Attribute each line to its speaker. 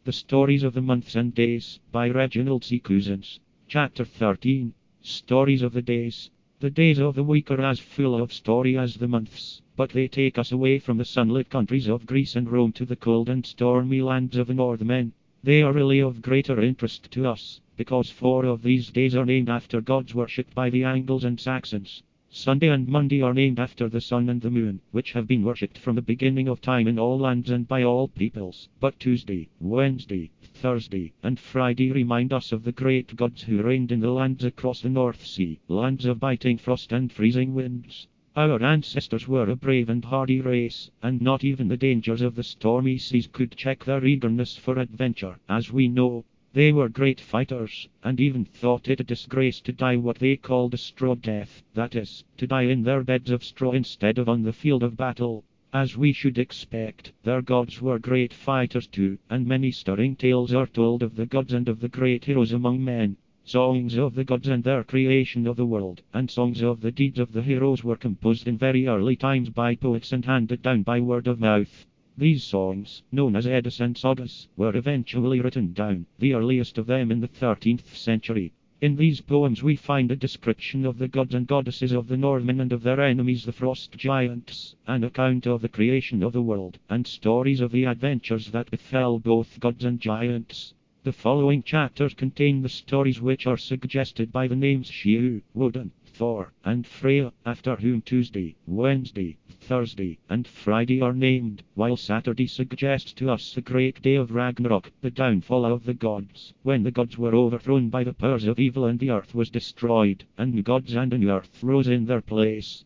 Speaker 1: The Stories of the Months and Days, by Reginald C. COUZENS. Chapter 13. Stories of the Days. The days of the week are as full of story as the months, but they take us away from the sunlit countries of Greece and Rome to the cold and stormy lands of the Northmen. They are really of greater interest to us, because 4 of these days are named after gods worshipped by the Angles and Saxons. Sunday and Monday are named after the sun and the moon, which have been worshipped from the beginning of time in all lands and by all peoples. But Tuesday, Wednesday, Thursday, and Friday remind us of the great gods who reigned in the lands across the North Sea, lands of biting frost and freezing winds. Our ancestors were a brave and hardy race, and not even the dangers of the stormy seas could check their eagerness for adventure. As we know, they were great fighters, and even thought it a disgrace to die what they called a straw death, that is, to die in their beds of straw instead of on the field of battle. As we should expect, their gods were great fighters too, and many stirring tales are told of the gods and of the great heroes among men. Songs of the gods and their creation of the world, and songs of the deeds of the heroes were composed in very early times by poets and handed down by word of mouth. These songs, known as Eddas and Sagas, were eventually written down, the earliest of them in the 13th century. In these poems we find a description of the gods and goddesses of the Northmen and of their enemies the frost giants, an account of the creation of the world, and stories of the adventures that befell both gods and giants. The following chapters contain the stories which are suggested by the names Shiu, Woden, Thor, and Freya, after whom Tuesday, Wednesday, Thursday, and Friday are named, while Saturday suggests to us the great day of Ragnarok, the downfall of the gods, when the gods were overthrown by the powers of evil and the earth was destroyed, and new gods and a new earth rose in their place.